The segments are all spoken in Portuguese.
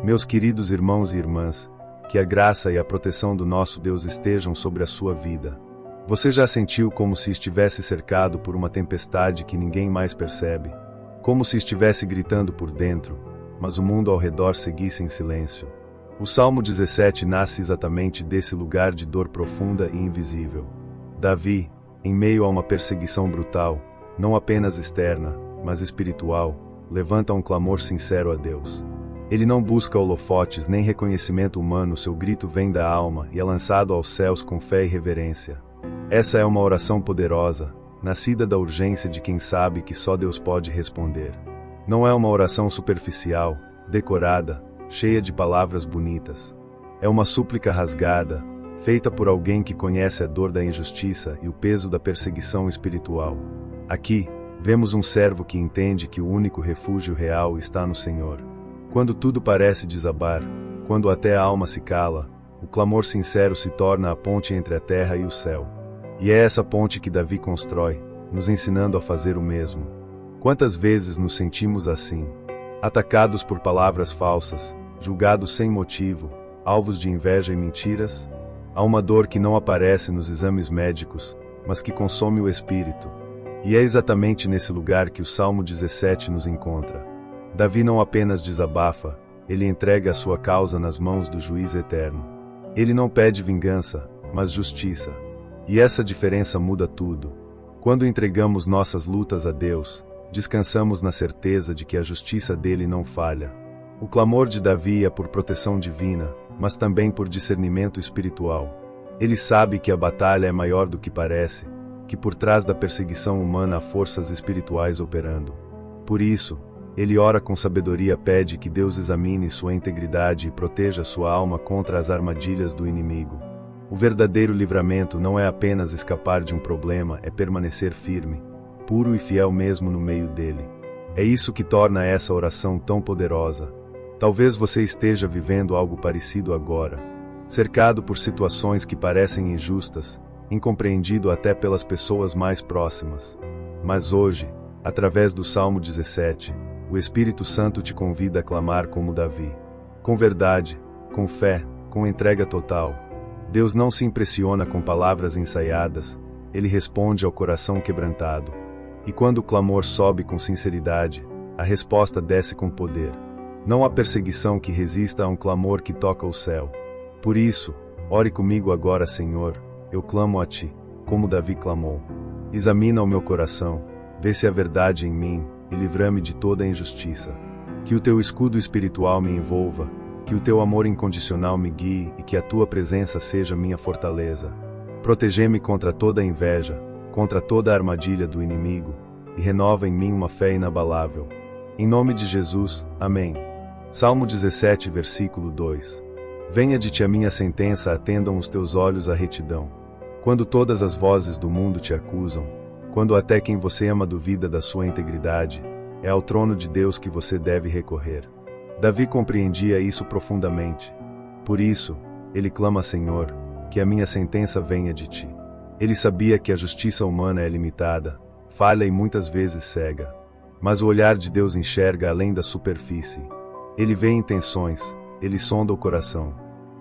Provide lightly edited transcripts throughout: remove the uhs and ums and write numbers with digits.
Meus queridos irmãos e irmãs, que a graça e a proteção do nosso Deus estejam sobre a sua vida. Você já sentiu como se estivesse cercado por uma tempestade que ninguém mais percebe? Como se estivesse gritando por dentro, mas o mundo ao redor seguisse em silêncio? O Salmo 17 nasce exatamente desse lugar de dor profunda e invisível. Davi, em meio a uma perseguição brutal, não apenas externa, mas espiritual, levanta um clamor sincero a Deus. Ele não busca holofotes nem reconhecimento humano, seu grito vem da alma e é lançado aos céus com fé e reverência. Essa é uma oração poderosa, nascida da urgência de quem sabe que só Deus pode responder. Não é uma oração superficial, decorada, cheia de palavras bonitas. É uma súplica rasgada, feita por alguém que conhece a dor da injustiça e o peso da perseguição espiritual. Aqui, vemos um servo que entende que o único refúgio real está no Senhor. Quando tudo parece desabar, quando até a alma se cala, o clamor sincero se torna a ponte entre a terra e o céu. E é essa ponte que Davi constrói, nos ensinando a fazer o mesmo. Quantas vezes nos sentimos assim? Atacados por palavras falsas, julgados sem motivo, alvos de inveja e mentiras? Há uma dor que não aparece nos exames médicos, mas que consome o espírito. E é exatamente nesse lugar que o Salmo 17 nos encontra. Davi não apenas desabafa, ele entrega a sua causa nas mãos do juiz eterno. Ele não pede vingança, mas justiça. E essa diferença muda tudo. Quando entregamos nossas lutas a Deus, descansamos na certeza de que a justiça dele não falha. O clamor de Davi é por proteção divina, mas também por discernimento espiritual. Ele sabe que a batalha é maior do que parece, que por trás da perseguição humana há forças espirituais operando. Por isso, ele ora com sabedoria, pede que Deus examine sua integridade e proteja sua alma contra as armadilhas do inimigo. O verdadeiro livramento não é apenas escapar de um problema, é permanecer firme, puro e fiel mesmo no meio dele. É isso que torna essa oração tão poderosa. Talvez você esteja vivendo algo parecido agora, cercado por situações que parecem injustas, incompreendido até pelas pessoas mais próximas. Mas hoje, através do Salmo 17, o Espírito Santo te convida a clamar como Davi. Com verdade, com fé, com entrega total. Deus não se impressiona com palavras ensaiadas, ele responde ao coração quebrantado. E quando o clamor sobe com sinceridade, a resposta desce com poder. Não há perseguição que resista a um clamor que toca o céu. Por isso, ore comigo agora, Senhor, eu clamo a Ti, como Davi clamou. Examina o meu coração, vê se há verdade em mim, e livra-me de toda a injustiça. Que o Teu escudo espiritual me envolva, que o Teu amor incondicional me guie e que a Tua presença seja minha fortaleza. Protege-me contra toda a inveja, contra toda a armadilha do inimigo, e renova em mim uma fé inabalável. Em nome de Jesus, amém. Salmo 17, versículo 2. Venha de Ti a minha sentença, atendam os Teus olhos à retidão. Quando todas as vozes do mundo te acusam, quando até quem você ama duvida da sua integridade, é ao trono de Deus que você deve recorrer. Davi compreendia isso profundamente. Por isso, ele clama: Senhor, que a minha sentença venha de Ti. Ele sabia que a justiça humana é limitada, falha e muitas vezes cega. Mas o olhar de Deus enxerga além da superfície. Ele vê intenções, ele sonda o coração.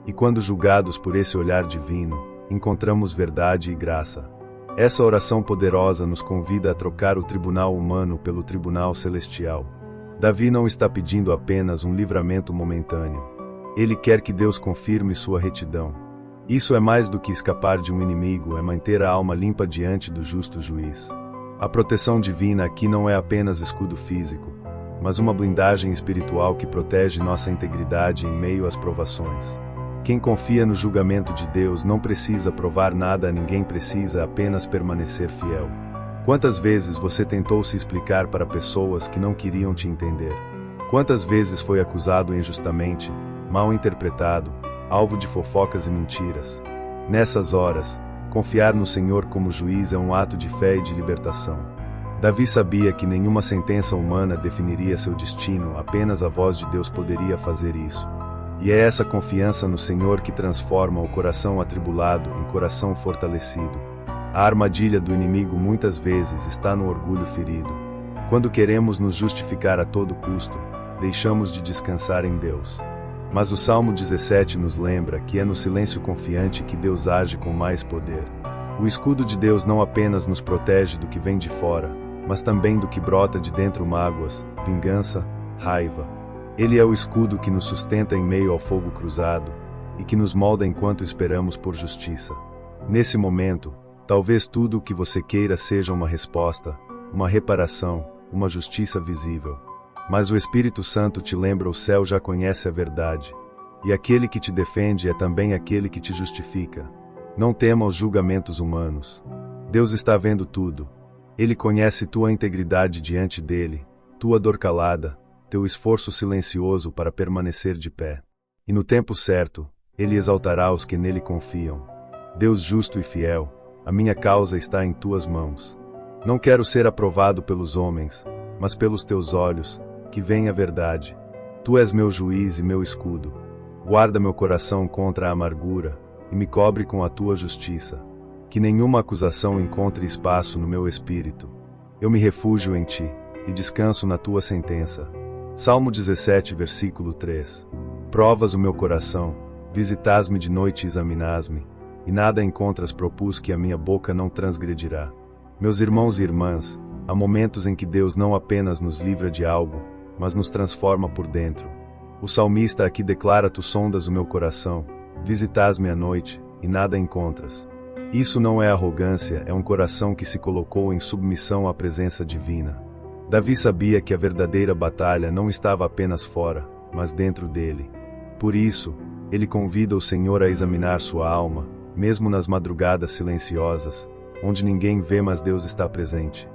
E quando julgados por esse olhar divino, encontramos verdade e graça. Essa oração poderosa nos convida a trocar o tribunal humano pelo tribunal celestial. Davi não está pedindo apenas um livramento momentâneo. Ele quer que Deus confirme sua retidão. Isso é mais do que escapar de um inimigo, é manter a alma limpa diante do justo juiz. A proteção divina aqui não é apenas escudo físico, mas uma blindagem espiritual que protege nossa integridade em meio às provações. Quem confia no julgamento de Deus não precisa provar nada a ninguém, precisa apenas permanecer fiel. Quantas vezes você tentou se explicar para pessoas que não queriam te entender? Quantas vezes foi acusado injustamente, mal interpretado, alvo de fofocas e mentiras? Nessas horas, confiar no Senhor como juiz é um ato de fé e de libertação. Davi sabia que nenhuma sentença humana definiria seu destino, apenas a voz de Deus poderia fazer isso. E é essa confiança no Senhor que transforma o coração atribulado em coração fortalecido. A armadilha do inimigo muitas vezes está no orgulho ferido. Quando queremos nos justificar a todo custo, deixamos de descansar em Deus. Mas o Salmo 17 nos lembra que é no silêncio confiante que Deus age com mais poder. O escudo de Deus não apenas nos protege do que vem de fora, mas também do que brota de dentro: mágoas, vingança, raiva. Ele é o escudo que nos sustenta em meio ao fogo cruzado e que nos molda enquanto esperamos por justiça. Nesse momento, talvez tudo o que você queira seja uma resposta, uma reparação, uma justiça visível. Mas o Espírito Santo te lembra: o céu já conhece a verdade, e aquele que te defende é também aquele que te justifica. Não tema os julgamentos humanos. Deus está vendo tudo. Ele conhece tua integridade diante dele, tua dor calada, teu esforço silencioso para permanecer de pé. E no tempo certo, ele exaltará os que nele confiam. Deus justo e fiel, a minha causa está em tuas mãos. Não quero ser aprovado pelos homens, mas pelos teus olhos, que veem a verdade. Tu és meu juiz e meu escudo. Guarda meu coração contra a amargura, e me cobre com a tua justiça. Que nenhuma acusação encontre espaço no meu espírito. Eu me refúgio em ti, e descanso na tua sentença. Salmo 17, versículo 3. Provas o meu coração, visitas-me de noite e examinás-me, e nada encontras propus que a minha boca não transgredirá. Meus irmãos e irmãs, há momentos em que Deus não apenas nos livra de algo, mas nos transforma por dentro. O salmista aqui declara: tu sondas o meu coração, visitas-me à noite, e nada encontras. Isso não é arrogância, é um coração que se colocou em submissão à presença divina. Davi sabia que a verdadeira batalha não estava apenas fora, mas dentro dele. Por isso, ele convida o Senhor a examinar sua alma, mesmo nas madrugadas silenciosas, onde ninguém vê, mas Deus está presente.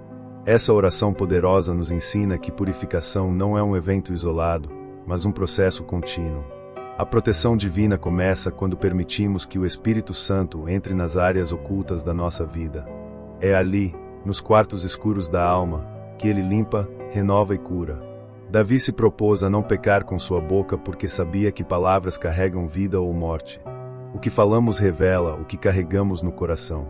Essa oração poderosa nos ensina que purificação não é um evento isolado, mas um processo contínuo. A proteção divina começa quando permitimos que o Espírito Santo entre nas áreas ocultas da nossa vida. É ali, nos quartos escuros da alma, que ele limpa, renova e cura. Davi se propôs a não pecar com sua boca porque sabia que palavras carregam vida ou morte. O que falamos revela o que carregamos no coração.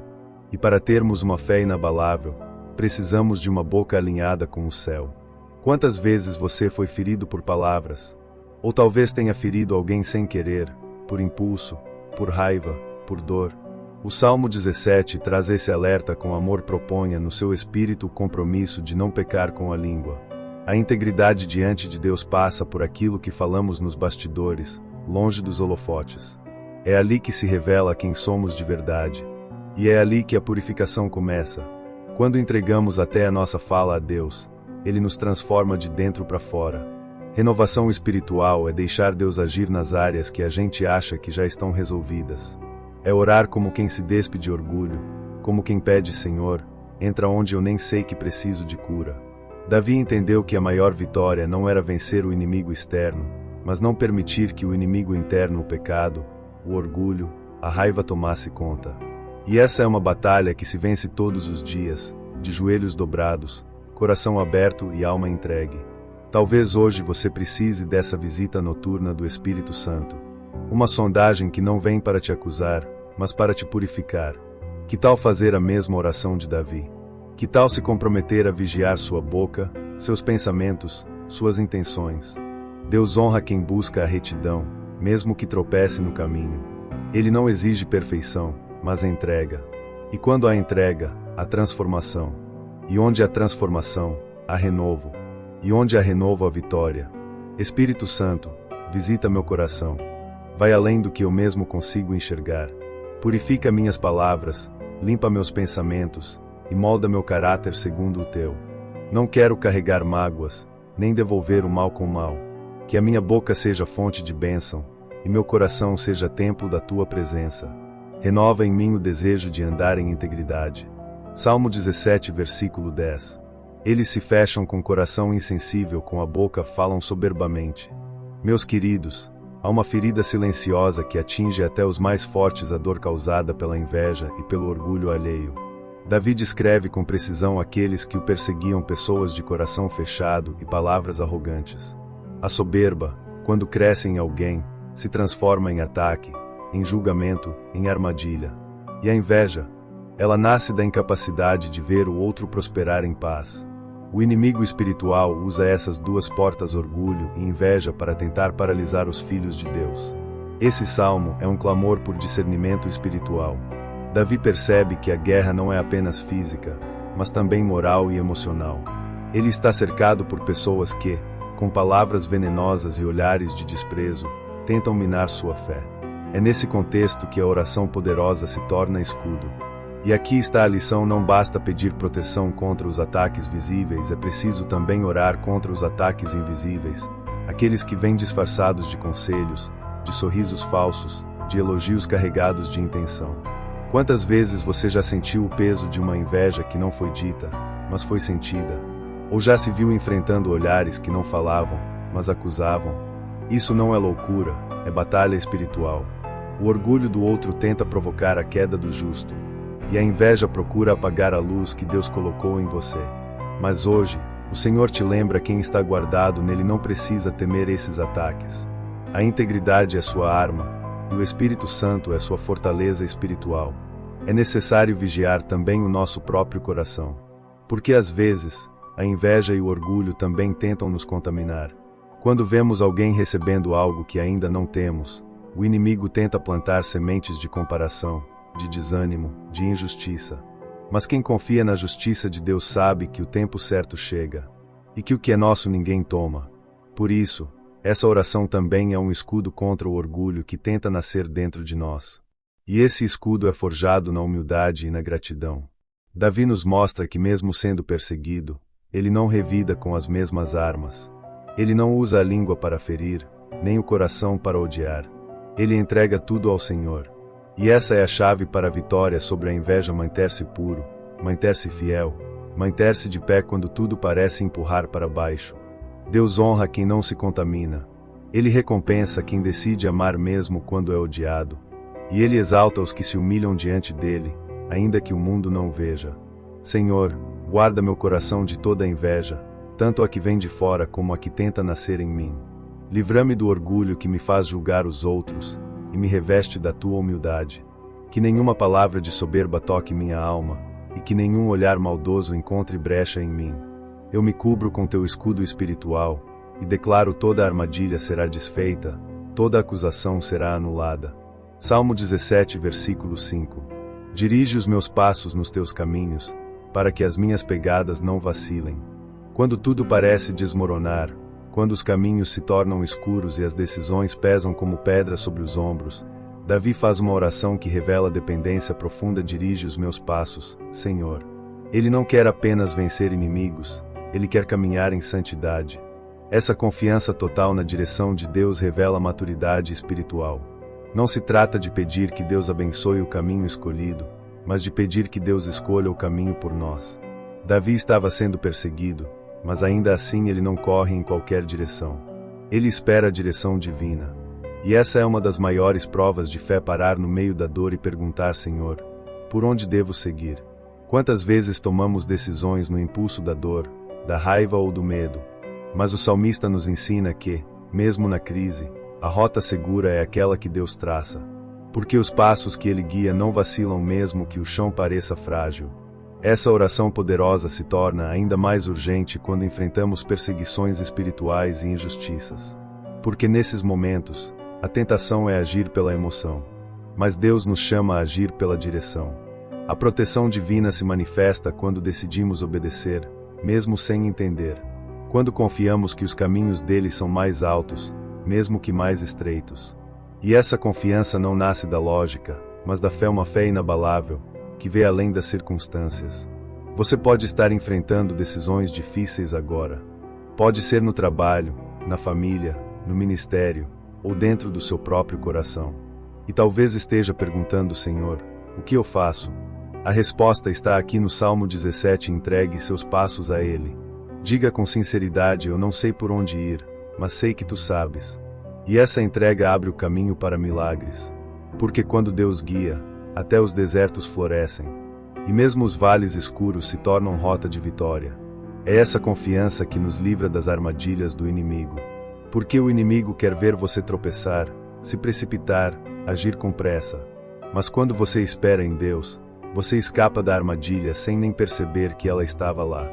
E para termos uma fé inabalável, precisamos de uma boca alinhada com o céu. Quantas vezes você foi ferido por palavras? Ou talvez tenha ferido alguém sem querer, por impulso, por raiva, por dor. O Salmo 17 traz esse alerta com amor: proponha no seu espírito o compromisso de não pecar com a língua. A integridade diante de Deus passa por aquilo que falamos nos bastidores, longe dos holofotes. É ali que se revela quem somos de verdade. E é ali que a purificação começa. Quando entregamos até a nossa fala a Deus, Ele nos transforma de dentro para fora. Renovação espiritual é deixar Deus agir nas áreas que a gente acha que já estão resolvidas. É orar como quem se despe de orgulho, como quem pede: Senhor, entra onde eu nem sei que preciso de cura. Davi entendeu que a maior vitória não era vencer o inimigo externo, mas não permitir que o inimigo interno, o pecado, o orgulho, a raiva tomasse conta. E essa é uma batalha que se vence todos os dias, de joelhos dobrados, coração aberto e alma entregue. Talvez hoje você precise dessa visita noturna do Espírito Santo. Uma sondagem que não vem para te acusar, mas para te purificar. Que tal fazer a mesma oração de Davi? Que tal se comprometer a vigiar sua boca, seus pensamentos, suas intenções? Deus honra quem busca a retidão, mesmo que tropece no caminho. Ele não exige perfeição, mas entrega. E quando há entrega, há transformação. E onde há transformação, há renovo. E onde há renovo, há vitória. Espírito Santo, visita meu coração. Vai além do que eu mesmo consigo enxergar. Purifica minhas palavras, limpa meus pensamentos e molda meu caráter segundo o teu. Não quero carregar mágoas, nem devolver o mal com o mal. Que a minha boca seja fonte de bênção e meu coração seja templo da tua presença. Renova em mim o desejo de andar em integridade. Salmo 17, versículo 10. Eles se fecham com coração insensível, com a boca falam soberbamente. Meus queridos, há uma ferida silenciosa que atinge até os mais fortes: a dor causada pela inveja e pelo orgulho alheio. Davi descreve com precisão aqueles que o perseguiam: pessoas de coração fechado e palavras arrogantes. A soberba, quando cresce em alguém, se transforma em ataque, em julgamento, em armadilha. E a inveja, ela nasce da incapacidade de ver o outro prosperar em paz. O inimigo espiritual usa essas duas portas, orgulho e inveja, para tentar paralisar os filhos de Deus. Esse salmo é um clamor por discernimento espiritual. Davi percebe que a guerra não é apenas física, mas também moral e emocional. Ele está cercado por pessoas que, com palavras venenosas e olhares de desprezo, tentam minar sua fé. É nesse contexto que a oração poderosa se torna escudo. E aqui está a lição: não basta pedir proteção contra os ataques visíveis, é preciso também orar contra os ataques invisíveis, aqueles que vêm disfarçados de conselhos, de sorrisos falsos, de elogios carregados de intenção. Quantas vezes você já sentiu o peso de uma inveja que não foi dita, mas foi sentida? Ou já se viu enfrentando olhares que não falavam, mas acusavam? Isso não é loucura, é batalha espiritual. O orgulho do outro tenta provocar a queda do justo, e a inveja procura apagar a luz que Deus colocou em você. Mas hoje, o Senhor te lembra: quem está guardado nele não precisa temer esses ataques. A integridade é sua arma, e o Espírito Santo é sua fortaleza espiritual. É necessário vigiar também o nosso próprio coração, porque às vezes, a inveja e o orgulho também tentam nos contaminar. Quando vemos alguém recebendo algo que ainda não temos, o inimigo tenta plantar sementes de comparação, de desânimo, de injustiça. Mas quem confia na justiça de Deus sabe que o tempo certo chega, e que o que é nosso ninguém toma. Por isso, essa oração também é um escudo contra o orgulho que tenta nascer dentro de nós. E esse escudo é forjado na humildade e na gratidão. Davi nos mostra que, mesmo sendo perseguido, ele não revida com as mesmas armas. Ele não usa a língua para ferir, nem o coração para odiar. Ele entrega tudo ao Senhor. E essa é a chave para a vitória sobre a inveja: manter-se puro, manter-se fiel, manter-se de pé quando tudo parece empurrar para baixo. Deus honra quem não se contamina. Ele recompensa quem decide amar mesmo quando é odiado. E Ele exalta os que se humilham diante dele, ainda que o mundo não veja. Senhor, guarda meu coração de toda a inveja, tanto a que vem de fora como a que tenta nascer em mim. Livra-me do orgulho que me faz julgar os outros, e me reveste da tua humildade. Que nenhuma palavra de soberba toque minha alma, e que nenhum olhar maldoso encontre brecha em mim. Eu me cubro com teu escudo espiritual, e declaro: toda armadilha será desfeita, toda acusação será anulada. Salmo 17, versículo 5. Dirige os meus passos nos teus caminhos, para que as minhas pegadas não vacilem. Quando tudo parece desmoronar, quando os caminhos se tornam escuros e as decisões pesam como pedra sobre os ombros, Davi faz uma oração que revela dependência profunda: dirige os meus passos, Senhor. Ele não quer apenas vencer inimigos, ele quer caminhar em santidade. Essa confiança total na direção de Deus revela maturidade espiritual. Não se trata de pedir que Deus abençoe o caminho escolhido, mas de pedir que Deus escolha o caminho por nós. Davi estava sendo perseguido, mas ainda assim ele não corre em qualquer direção. Ele espera a direção divina. E essa é uma das maiores provas de fé: parar no meio da dor e perguntar: Senhor, por onde devo seguir? Quantas vezes tomamos decisões no impulso da dor, da raiva ou do medo? Mas o salmista nos ensina que, mesmo na crise, a rota segura é aquela que Deus traça. Porque os passos que Ele guia não vacilam mesmo que o chão pareça frágil. Essa oração poderosa se torna ainda mais urgente quando enfrentamos perseguições espirituais e injustiças. Porque nesses momentos, a tentação é agir pela emoção. Mas Deus nos chama a agir pela direção. A proteção divina se manifesta quando decidimos obedecer, mesmo sem entender. Quando confiamos que os caminhos dele são mais altos, mesmo que mais estreitos. E essa confiança não nasce da lógica, mas da fé, uma fé inabalável, que vê além das circunstâncias. Você pode estar enfrentando decisões difíceis agora. Pode ser no trabalho, na família, no ministério, ou dentro do seu próprio coração. E talvez esteja perguntando: Senhor, o que eu faço? A resposta está aqui no Salmo 17: entregue seus passos a Ele. Diga com sinceridade: eu não sei por onde ir, mas sei que tu sabes. E essa entrega abre o caminho para milagres. Porque quando Deus guia, até os desertos florescem. E mesmo os vales escuros se tornam rota de vitória. É essa confiança que nos livra das armadilhas do inimigo. Porque o inimigo quer ver você tropeçar, se precipitar, agir com pressa. Mas quando você espera em Deus, você escapa da armadilha sem nem perceber que ela estava lá.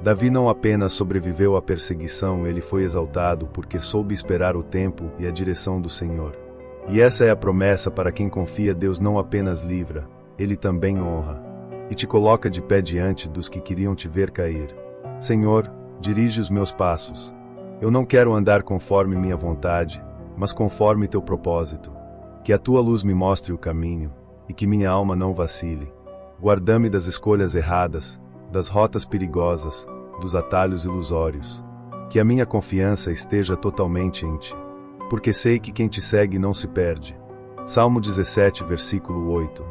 Davi não apenas sobreviveu à perseguição, ele foi exaltado porque soube esperar o tempo e a direção do Senhor. E essa é a promessa para quem confia: Deus não apenas livra, Ele também honra. E te coloca de pé diante dos que queriam te ver cair. Senhor, dirige os meus passos. Eu não quero andar conforme minha vontade, mas conforme teu propósito. Que a tua luz me mostre o caminho, e que minha alma não vacile. Guarda-me das escolhas erradas, das rotas perigosas, dos atalhos ilusórios. Que a minha confiança esteja totalmente em ti. Porque sei que quem te segue não se perde. Salmo 17, versículo 8.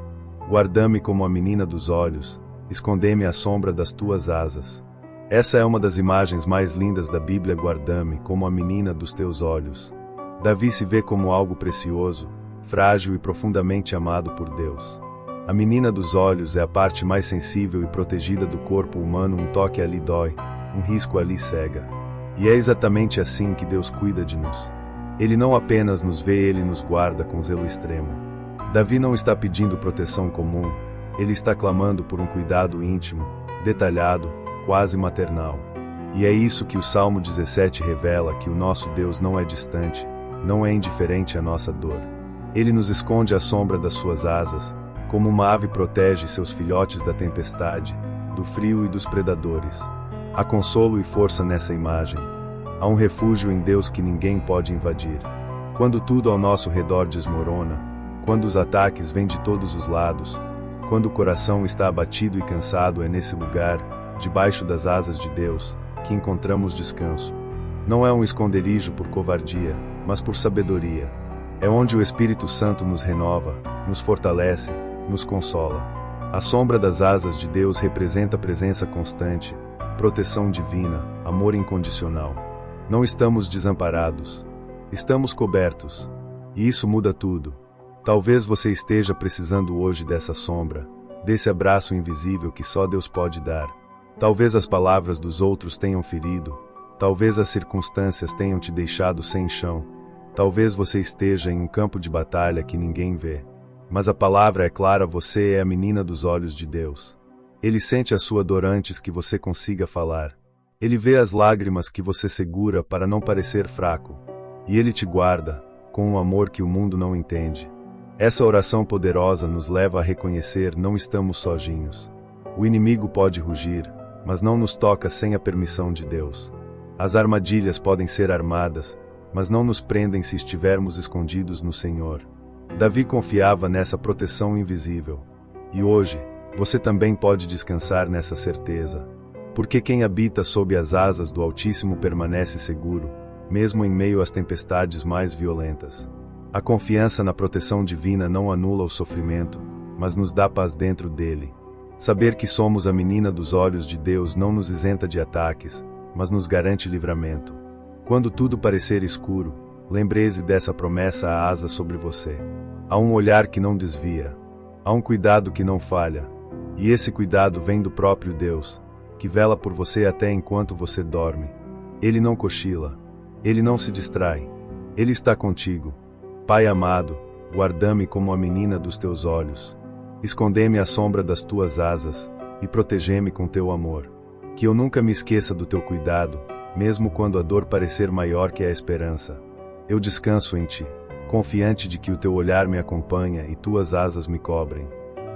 Guarda-me como a menina dos olhos, esconde-me à sombra das tuas asas. Essa é uma das imagens mais lindas da Bíblia: guarda-me como a menina dos teus olhos. Davi se vê como algo precioso, frágil e profundamente amado por Deus. A menina dos olhos é a parte mais sensível e protegida do corpo humano. Um toque ali dói, um risco ali cega. E é exatamente assim que Deus cuida de nós. Ele não apenas nos vê, Ele nos guarda com zelo extremo. Davi não está pedindo proteção comum, ele está clamando por um cuidado íntimo, detalhado, quase maternal. E é isso que o Salmo 17 revela: que o nosso Deus não é distante, não é indiferente à nossa dor. Ele nos esconde à sombra das suas asas, como uma ave protege seus filhotes da tempestade, do frio e dos predadores. Há consolo e força nessa imagem. Há um refúgio em Deus que ninguém pode invadir. Quando tudo ao nosso redor desmorona, quando os ataques vêm de todos os lados, quando o coração está abatido e cansado, é nesse lugar, debaixo das asas de Deus, que encontramos descanso. Não é um esconderijo por covardia, mas por sabedoria. É onde o Espírito Santo nos renova, nos fortalece, nos consola. A sombra das asas de Deus representa presença constante, proteção divina, amor incondicional. Não estamos desamparados. Estamos cobertos. E isso muda tudo. Talvez você esteja precisando hoje dessa sombra, desse abraço invisível que só Deus pode dar. Talvez as palavras dos outros tenham ferido. Talvez as circunstâncias tenham te deixado sem chão. Talvez você esteja em um campo de batalha que ninguém vê. Mas a palavra é clara: você é a menina dos olhos de Deus. Ele sente a sua dor antes que você consiga falar. Ele vê as lágrimas que você segura para não parecer fraco. E Ele te guarda, com um amor que o mundo não entende. Essa oração poderosa nos leva a reconhecer: não estamos sozinhos. O inimigo pode rugir, mas não nos toca sem a permissão de Deus. As armadilhas podem ser armadas, mas não nos prendem se estivermos escondidos no Senhor. Davi confiava nessa proteção invisível. E hoje, você também pode descansar nessa certeza. Porque quem habita sob as asas do Altíssimo permanece seguro, mesmo em meio às tempestades mais violentas. A confiança na proteção divina não anula o sofrimento, mas nos dá paz dentro dele. Saber que somos a menina dos olhos de Deus não nos isenta de ataques, mas nos garante livramento. Quando tudo parecer escuro, lembre-se dessa promessa: há asa sobre você. Há um olhar que não desvia. Há um cuidado que não falha. E esse cuidado vem do próprio Deus, que vela por você até enquanto você dorme. Ele não cochila. Ele não se distrai. Ele está contigo. Pai amado, guarda-me como a menina dos teus olhos. Esconde-me à sombra das tuas asas, e protege-me com teu amor. Que eu nunca me esqueça do teu cuidado, mesmo quando a dor parecer maior que a esperança. Eu descanso em ti, confiante de que o teu olhar me acompanha e tuas asas me cobrem.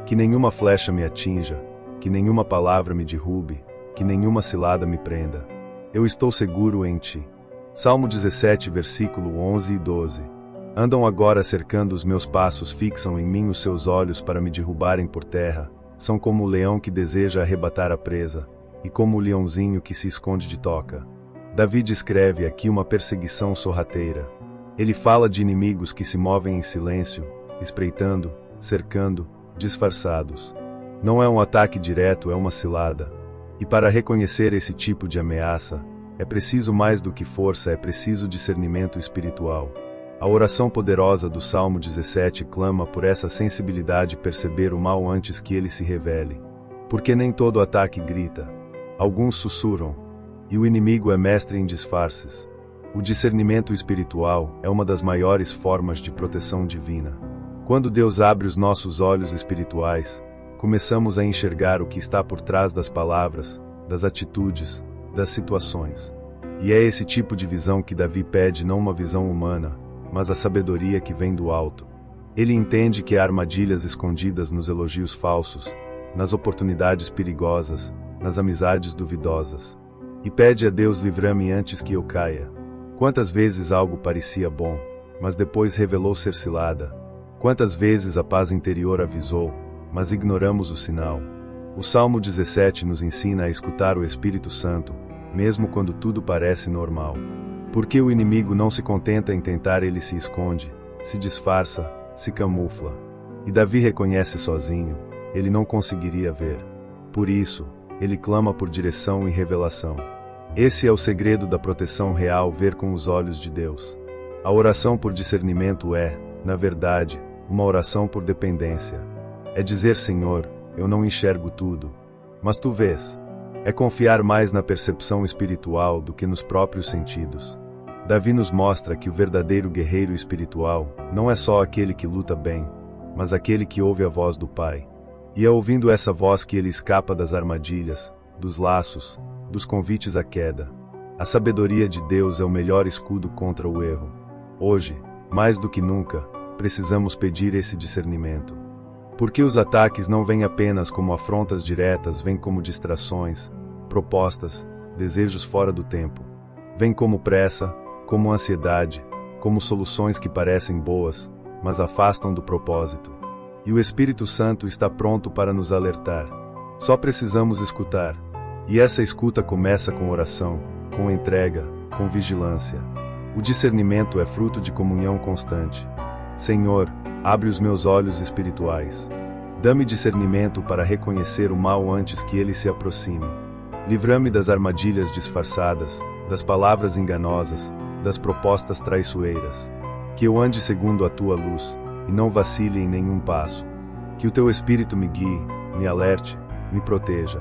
Que nenhuma flecha me atinja, que nenhuma palavra me derrube, que nenhuma cilada me prenda. Eu estou seguro em ti. Salmo 17, versículo 11 e 12. Andam agora cercando os meus passos, fixam em mim os seus olhos para me derrubarem por terra. São como o leão que deseja arrebatar a presa, e como o leãozinho que se esconde de toca. Davi descreve aqui uma perseguição sorrateira. Ele fala de inimigos que se movem em silêncio, espreitando, cercando, disfarçados. Não é um ataque direto, é uma cilada. E para reconhecer esse tipo de ameaça, é preciso mais do que força, é preciso discernimento espiritual. A oração poderosa do Salmo 17 clama por essa sensibilidade, perceber o mal antes que ele se revele. Porque nem todo ataque grita. Alguns sussurram. E o inimigo é mestre em disfarces. O discernimento espiritual é uma das maiores formas de proteção divina. Quando Deus abre os nossos olhos espirituais, começamos a enxergar o que está por trás das palavras, das atitudes, das situações. E é esse tipo de visão que Davi pede, não uma visão humana, mas a sabedoria que vem do alto. Ele entende que há armadilhas escondidas nos elogios falsos, nas oportunidades perigosas, nas amizades duvidosas. E pede a Deus: livra-me antes que eu caia. Quantas vezes algo parecia bom, mas depois revelou ser cilada? Quantas vezes a paz interior avisou, mas ignoramos o sinal? O Salmo 17 nos ensina a escutar o Espírito Santo, mesmo quando tudo parece normal. Porque o inimigo não se contenta em tentar, ele se esconde, se disfarça, se camufla. E Davi reconhece sozinho, ele não conseguiria ver. Por isso, ele clama por direção e revelação. Esse é o segredo da proteção real, ver com os olhos de Deus. A oração por discernimento é, na verdade, uma oração por dependência. É dizer: Senhor, eu não enxergo tudo, mas Tu vês. É confiar mais na percepção espiritual do que nos próprios sentidos. Davi nos mostra que o verdadeiro guerreiro espiritual não é só aquele que luta bem, mas aquele que ouve a voz do Pai. E é ouvindo essa voz que ele escapa das armadilhas, dos laços, dos convites à queda. A sabedoria de Deus é o melhor escudo contra o erro. Hoje, mais do que nunca, precisamos pedir esse discernimento. Porque os ataques não vêm apenas como afrontas diretas, vêm como distrações, propostas, desejos fora do tempo. Vêm como pressa, como ansiedade, como soluções que parecem boas, mas afastam do propósito. E o Espírito Santo está pronto para nos alertar. Só precisamos escutar. E essa escuta começa com oração, com entrega, com vigilância. O discernimento é fruto de comunhão constante. Senhor, abre os meus olhos espirituais. Dá-me discernimento para reconhecer o mal antes que ele se aproxime. Livra-me das armadilhas disfarçadas, das palavras enganosas, das propostas traiçoeiras. Que eu ande segundo a Tua luz, e não vacile em nenhum passo. Que o Teu Espírito me guie, me alerte, me proteja.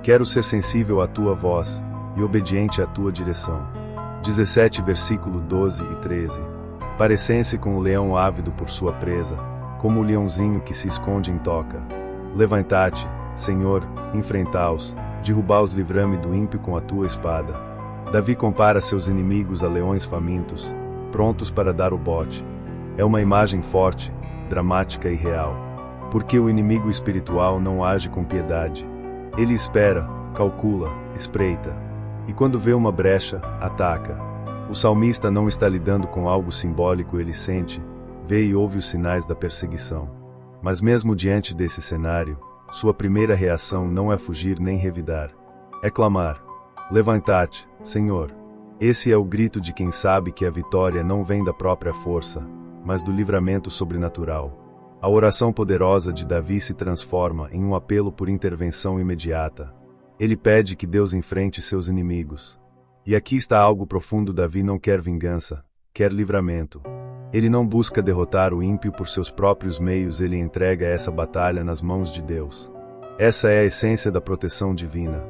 Quero ser sensível à Tua voz, e obediente à Tua direção. 17 versículo 12 e 13. Parecem-se com o leão ávido por sua presa, como o leãozinho que se esconde em toca. Levantai-te, Senhor, enfrentá-os, derrubá-os, livra-me do ímpio com a Tua espada. Davi compara seus inimigos a leões famintos, prontos para dar o bote. É uma imagem forte, dramática e real. Porque o inimigo espiritual não age com piedade. Ele espera, calcula, espreita. E quando vê uma brecha, ataca. O salmista não está lidando com algo simbólico, ele sente, vê e ouve os sinais da perseguição. Mas mesmo diante desse cenário, sua primeira reação não é fugir nem revidar. É clamar: Levantai-te, Senhor. Esse é o grito de quem sabe que a vitória não vem da própria força, mas do livramento sobrenatural. A oração poderosa de Davi se transforma em um apelo por intervenção imediata. Ele pede que Deus enfrente seus inimigos. E aqui está algo profundo: Davi não quer vingança, quer livramento. Ele não busca derrotar o ímpio por seus próprios meios, ele entrega essa batalha nas mãos de Deus. Essa é a essência da proteção divina.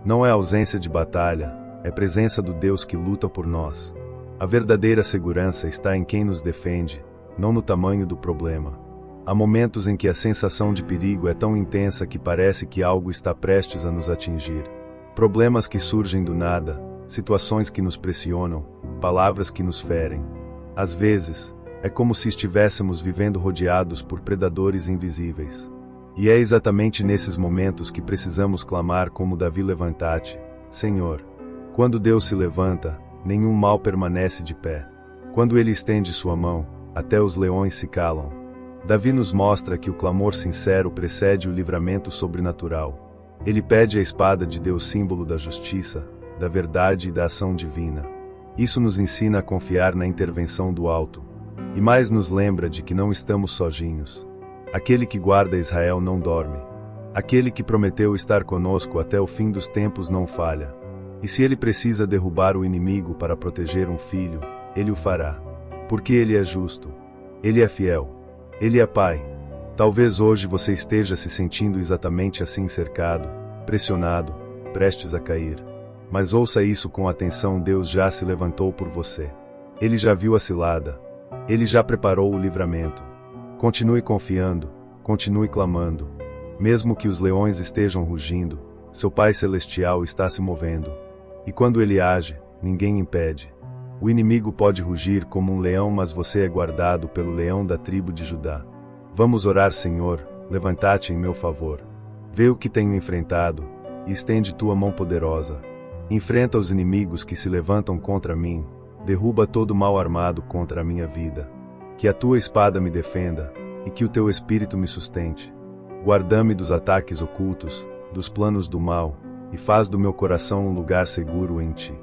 Não é ausência de batalha, é presença do Deus que luta por nós. A verdadeira segurança está em quem nos defende, não no tamanho do problema. Há momentos em que a sensação de perigo é tão intensa que parece que algo está prestes a nos atingir. Problemas que surgem do nada, situações que nos pressionam, palavras que nos ferem. Às vezes, é como se estivéssemos vivendo rodeados por predadores invisíveis. E é exatamente nesses momentos que precisamos clamar como Davi: Levantai-te, Senhor. Quando Deus se levanta, nenhum mal permanece de pé. Quando Ele estende sua mão, até os leões se calam. Davi nos mostra que o clamor sincero precede o livramento sobrenatural. Ele pede a espada de Deus, símbolo da justiça, da verdade e da ação divina. Isso nos ensina a confiar na intervenção do alto. E mais nos lembra de que não estamos sozinhos. Aquele que guarda Israel não dorme. Aquele que prometeu estar conosco até o fim dos tempos não falha. E se ele precisa derrubar o inimigo para proteger um filho, ele o fará. Porque ele é justo. Ele é fiel. Ele é Pai. Talvez hoje você esteja se sentindo exatamente assim, cercado, pressionado, prestes a cair. Mas ouça isso com atenção: Deus já se levantou por você. Ele já viu a cilada. Ele já preparou o livramento. Continue confiando, continue clamando. Mesmo que os leões estejam rugindo, Seu Pai Celestial está se movendo. E quando ele age, ninguém impede. O inimigo pode rugir como um leão, mas você é guardado pelo leão da tribo de Judá. Vamos orar, Senhor, levanta-te em meu favor. Vê o que tenho enfrentado, e estende tua mão poderosa. Enfrenta os inimigos que se levantam contra mim, derruba todo mal armado contra a minha vida. Que a tua espada me defenda, e que o teu espírito me sustente. Guarda-me dos ataques ocultos, dos planos do mal, e faz do meu coração um lugar seguro em ti.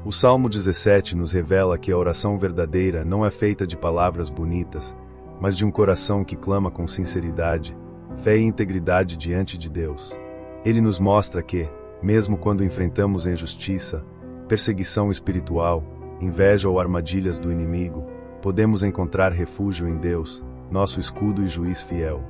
O Salmo 17 nos revela que a oração verdadeira não é feita de palavras bonitas, mas de um coração que clama com sinceridade, fé e integridade diante de Deus. Ele nos mostra que, mesmo quando enfrentamos injustiça, perseguição espiritual, inveja ou armadilhas do inimigo, podemos encontrar refúgio em Deus, nosso escudo e juiz fiel.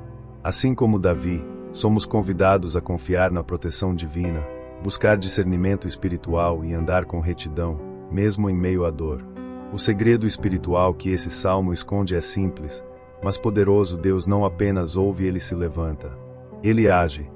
Assim como Davi, somos convidados a confiar na proteção divina, buscar discernimento espiritual e andar com retidão, mesmo em meio à dor. O segredo espiritual que esse salmo esconde é simples, mas poderoso. Deus não apenas ouve, ele se levanta. Ele age.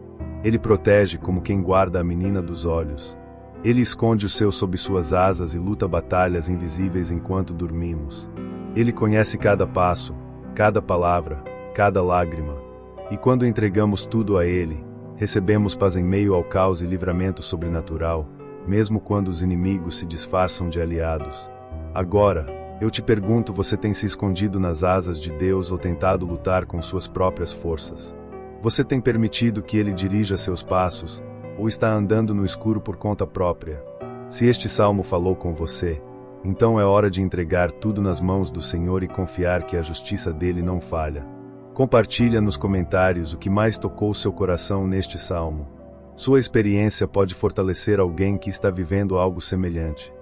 Ele protege como quem guarda a menina dos olhos. Ele esconde o seu sob suas asas e luta batalhas invisíveis enquanto dormimos. Ele conhece cada passo, cada palavra, cada lágrima. E quando entregamos tudo a ele, recebemos paz em meio ao caos e livramento sobrenatural, mesmo quando os inimigos se disfarçam de aliados. Agora, eu te pergunto, você tem se escondido nas asas de Deus ou tentado lutar com suas próprias forças? Você tem permitido que ele dirija seus passos, ou está andando no escuro por conta própria? Se este salmo falou com você, então é hora de entregar tudo nas mãos do Senhor e confiar que a justiça dele não falha. Compartilha nos comentários o que mais tocou seu coração neste salmo. Sua experiência pode fortalecer alguém que está vivendo algo semelhante.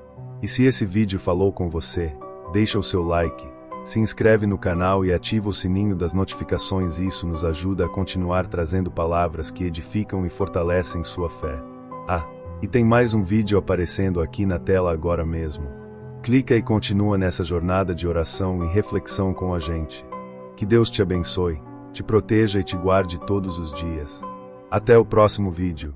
E se esse vídeo falou com você, deixa o seu like, se inscreve no canal e ativa o sininho das notificações. Isso nos ajuda a continuar trazendo palavras que edificam e fortalecem sua fé. E tem mais um vídeo aparecendo aqui na tela agora mesmo. Clica e continua nessa jornada de oração e reflexão com a gente. Que Deus te abençoe, te proteja e te guarde todos os dias. Até o próximo vídeo.